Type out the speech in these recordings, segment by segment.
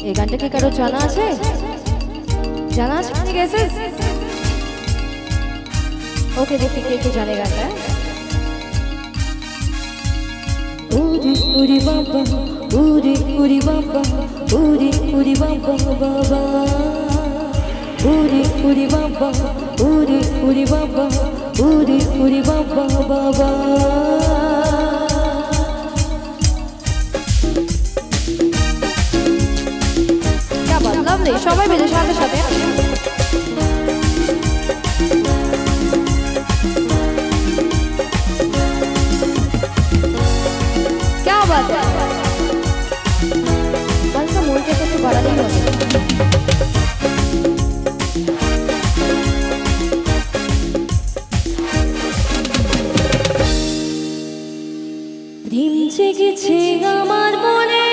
এই গানটা কি কারো জানা আছে? জানা আছে? গেসেস? ওকে, দেখি কে কে জানে গানটা। উরি উরি বাবা, উরি উরি বাবা, উরি উরি বাবা বাবা, উরি উরি বাবা, উরি উরি বাবা, উরি উরি বাবা বাবা। লাভলি, সবাই মিলে সাথে সাথে। क्या बात है, बल का मोड़ के तो बड़ा नहीं होता। দিন জেগেছে আমার মনে,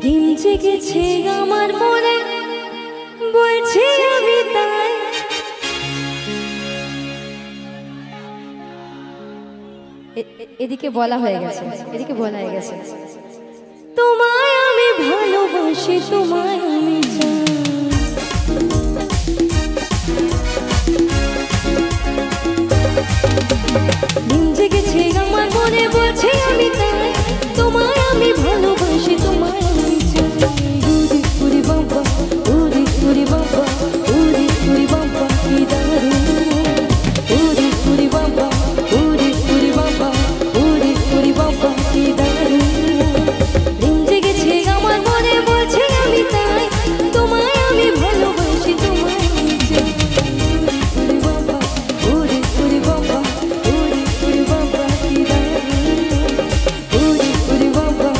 দিন জেগেছে আমার মনে, বলছি আমি তাই। এদিকে বলা হয়ে গেছে, এদিকে বলা হয়ে গেছে। তোমায় আমি ভালোবাসি, তোমায় আমি চাই। দিন জেগেছে আমার মনে, বলছি আমি তাই। তোমায় আমি ভালোবাসি, তোমায় আমি চাই। উরি উরি বাবা, উরি উরি বাবা, উরি উরি বাবা কি দারুণ। উরি উরি বাবা, উরি উরি বাবা, উরি উরি বাবা কি দারুণ। দিন জেগেছে আমার মনে, বলছি আমি তাই। তোমায় আমি ভালোবাসি, তোমায় আমি চাই। উরি বাবা, উরি উরি বাবা, উরি উরি বাবা কি দারুণ। উরি উরি বাবা,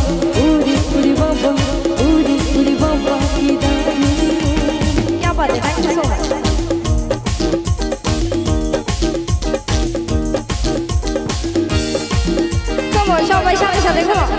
উরি উরি বাবা, উরি উরি বাবা কি দারুণ। क्या बात है, thank you so much. Come on, সবাই সাথে সাথে come on.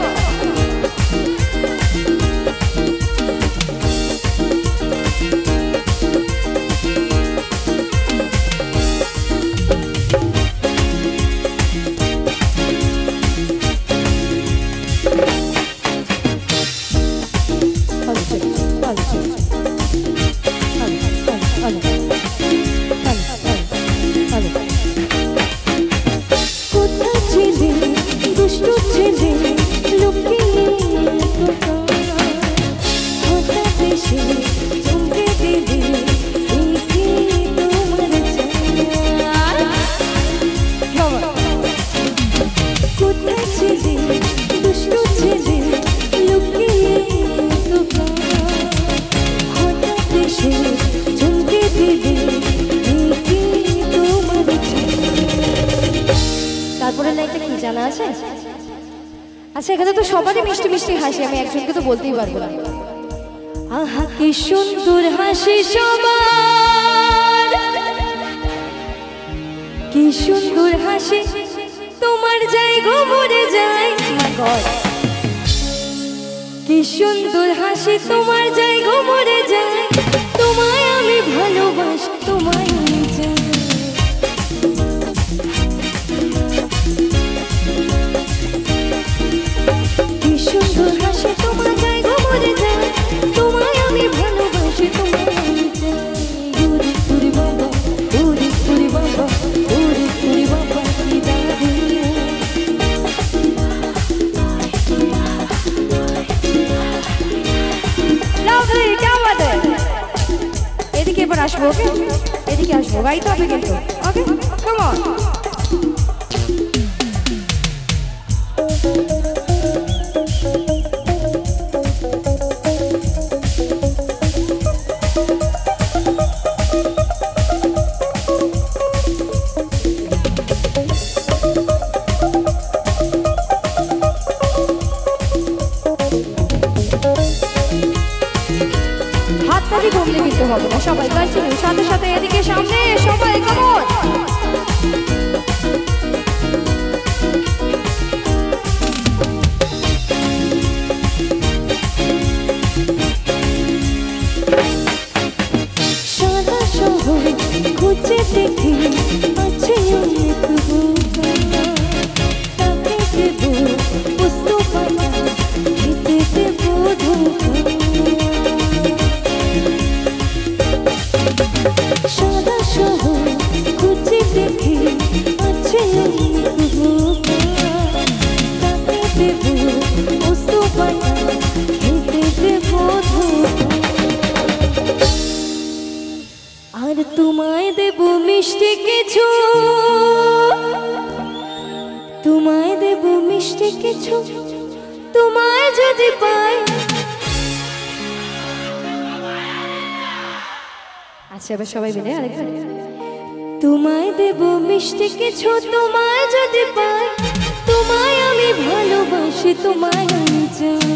কোথা ছিলে দুষ্টু ছেলে, লুকিয়ে হঠাৎ এসে চমকে দিলে, এই কি তোমার চাই। কোথা ছিলে দুষ্টু ছেলে, লুকিয়ে হঠাৎ এসে চমকে দিলে, এই কি তোমার চাই। তারপরে লাইনটা কি জানা আছে? আচ্ছা, এখানে তো সবারই মিষ্টি মিষ্টি হাসি, আমি একজনকে তো বলতেই পারবো না। আহা কি সুন্দর হাসি সবার, কি সুন্দর হাসি তোমার, যাই গো মরে যায়। কি সুন্দর হাসি তোমার, যাই গো মরে যায়। তোমায় আমি ভালোবাসি, তোমায় আমি চাই। কি সুন্দর হাসি তোমার, যাই গো মরে যায়। তোমায় আমি ভালোবাসি, তোমায় আমি চাই। উরি উরি বাবা, উরি উরি বাবা, উরি উরি বাবা কি দারুণ। লাভলি, क्या बात है। এদিকে এবার আসবো, ওকে? এদিকে আসবো, গাইতে হবে কিন্তু, ওকে? Come on. হাততালি ঘুমলে কিন্তু হবে না, সবাই কন্টিনিউ সাথে সাথে। এদিকে সামনে সবাই, কাম অন। সারা শহর খুঁজে দেখি, আছে অনেক বোকা, তাকে দেব পুস্তক পাতা। মিষ্টি কিছু তোমায় যদি পাই। আচ্ছা এবার সবাই মিলে আরেকবার। তোমায় দেব মিষ্টি কিছু তোমায় যদি পাই, তোমায় আমি ভালোবাসি তোমায় আমি চাই।